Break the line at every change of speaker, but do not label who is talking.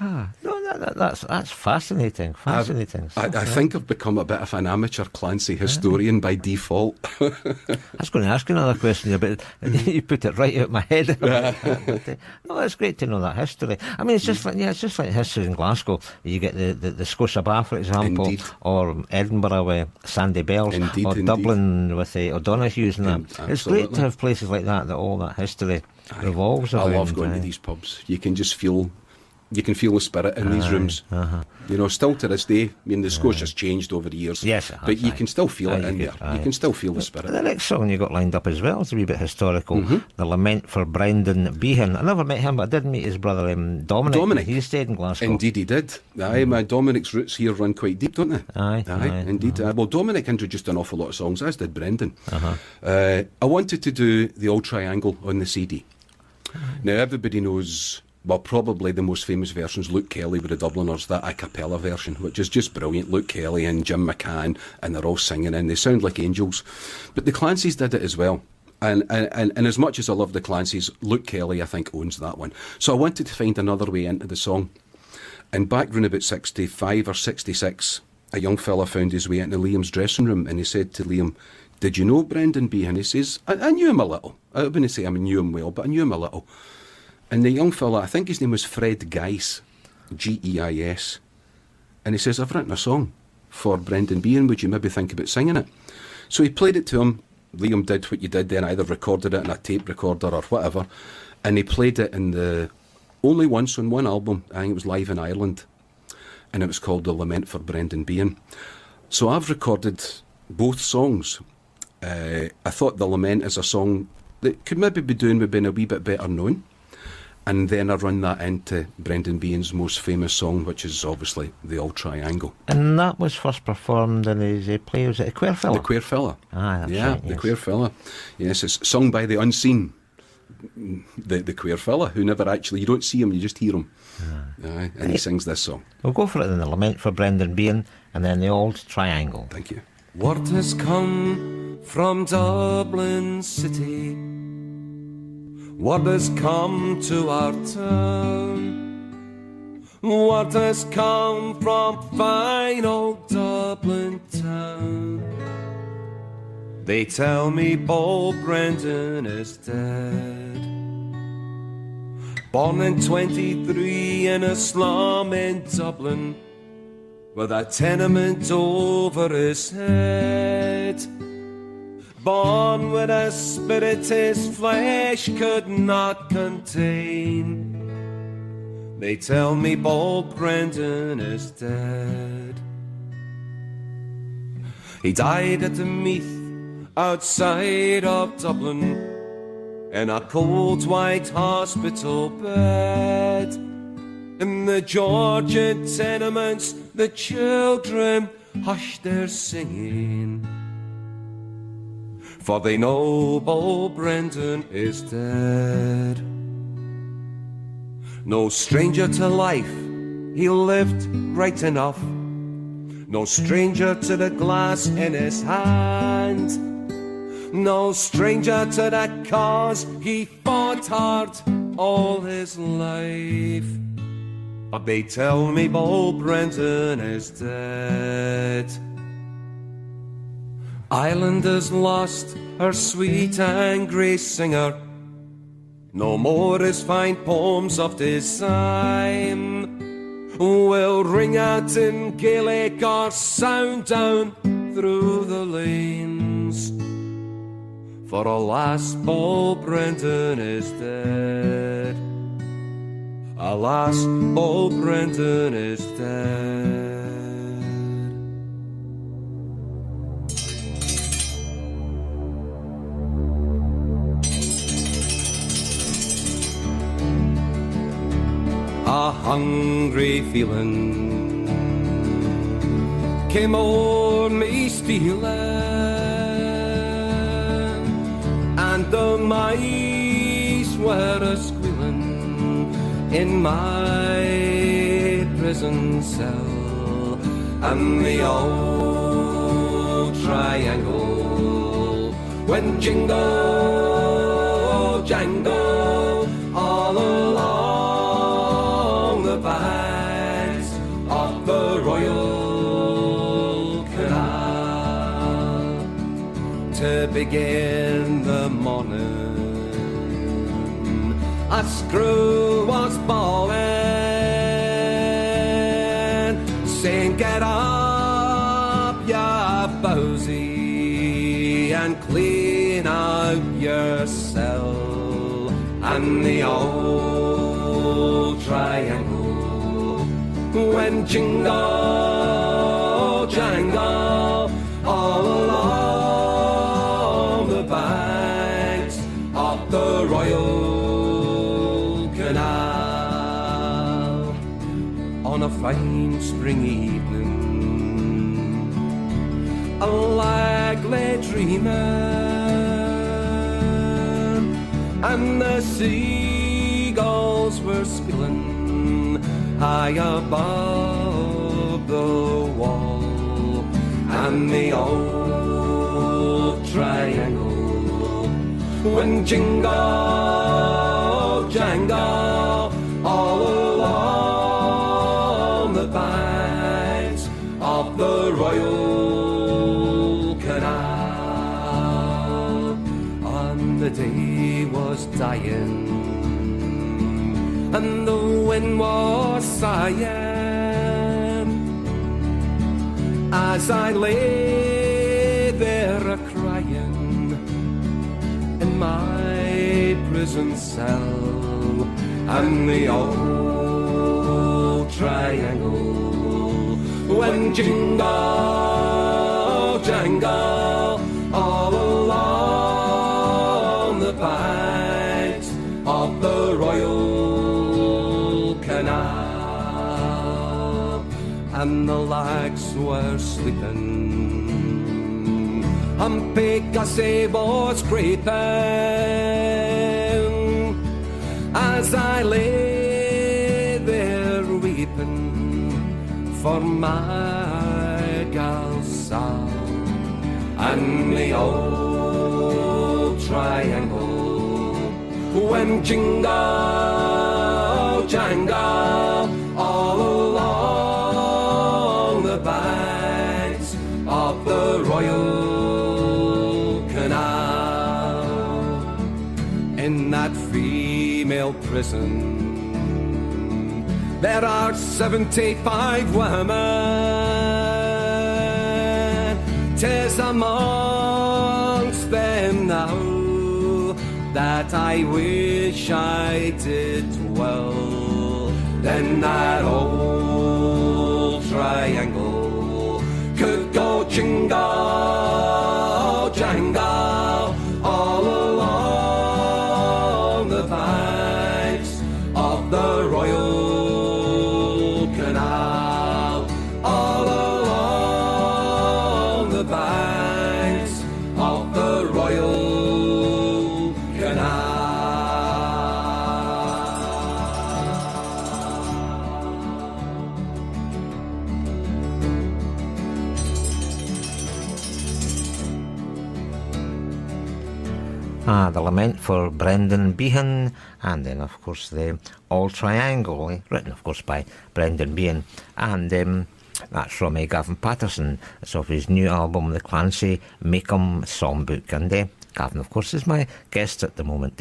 That's fascinating.
I think I've become a bit of an amateur Clancy historian by default.
I was going to ask you another question, but you put it right out my head. No, it's great to know that history. I mean, it's just like history in Glasgow. You get the Scotia Bar, for example,
Indeed.
or Edinburgh with Sandy Bells, or Dublin with O'Donoghue's and that. It's great to have places like that all that history revolves around.
I love going to these pubs. You can just feel the spirit in these rooms. You know, still to this day. I mean, the Scotia's changed over the years.
Yes,
but you can still feel it in there. You can still feel the spirit.
The next song you got lined up as well is a wee bit historical. The Lament for Brendan Behan. I never met him, but I did meet his brother Dominic. He stayed in Glasgow.
Indeed he did. Aye, my Dominic's roots here run quite deep, don't they?
Aye,
indeed. Well, Dominic introduced an awful lot of songs, as did Brendan. I wanted to do the Auld Triangle on the CD. Now, everybody knows... Well, probably the most famous version's Luke Kelly with the Dubliners, that a cappella version, which is just brilliant. Luke Kelly and Jim McCann, and they're all singing, and they sound like angels. But the Clancys did it as well. And as much as I love the Clancys, Luke Kelly, I think, owns that one. So I wanted to find another way into the song. And back round about 65 or 66, a young fella found his way into Liam's dressing room, and he said to Liam, "Did you know Brendan Behan?" He says, I knew him a little. I wouldn't say I knew him well, but I knew him a little. And the young fella, I think his name was Fred Geis, Geis, and he says, "I've written a song for Brendan Behan, would you maybe think about singing it?" So he played it to him. Liam did what you did then, either recorded it in a tape recorder or whatever, and he played it in only once on one album. I think it was live in Ireland, and it was called The Lament for Brendan Behan. So I've recorded both songs. I thought The Lament is a song that could maybe be doing with being a wee bit better known. And then I run that into Brendan Behan's most famous song, which is obviously The Auld Triangle.
And that was first performed in his play, was it A Queer Fella?
The Queer Fella.
That's right,
The Queer Fella. Yes, it's sung by the unseen, the Queer Fella, who never actually, you don't see him, you just hear him. And he sings this song.
We'll go for it then, The Lament for Brendan Behan, and then The Auld Triangle.
Thank you.
Word has come from Dublin City, word has come to our town, word has come from fine old Dublin town. They tell me Paul Brendan is dead, born in 23 in a slum in Dublin, with a tenement over his head. Born with a spirit his flesh could not contain. They tell me Paul Brendan is dead. He died at the Meath outside of Dublin, in a cold white hospital bed. In the Georgian tenements the children hushed their singing, for they know Paul Brendan is dead. No stranger to life, he lived right enough, no stranger to the glass in his hand, no stranger to that cause he fought hard all his life. But they tell me Paul Brendan is dead. Ireland has lost her sweet and grey singer, no more his fine poems of design will ring out in Gaelic or sound down through the lanes. For alas, Paul Brendan is dead. Alas, Paul Brendan is dead. A hungry feeling came o'er me stealing, and the mice were a-squealing in my prison cell, and the old triangle went jingle, jangle all along the back. big in the morning. A screw was bawling, saying, get up, ya bowsy, and clean out your cell. And the old triangle went jingle, jangle, all along the banks of the Royal Canal. On a fine spring evening, a lag lay dreaming, and the seagulls were squealing high above the wall. And the old triangle went jingle, jangle, all along the banks of the Royal Canal. And the day was dying, and the wind was sighing, as I lay there a-crying in my prison cell. And the old triangle went jingle, jangle, all along the banks of the Royal Canal. And the lags were sleeping, and Gussie was creeping, as I lay there weeping for my gal Sal. And the old triangle went jingle, jangle, all along the banks of the Royal Canal. In that female prison there are 75 women. 'Tis amongst them now that I wish I did dwell. Then that old triangle could go jingle, jangle, all along the banks of the Royal Canal, all along the banks of the Royal Canal.
The Lament for Brendan Behan, and then of course the Auld Triangle, written of course by Brendan Behan, and that's from Gavin Paterson. It's off his new album, the Clancy Make 'em Songbook, and Gavin of course is my guest at the moment.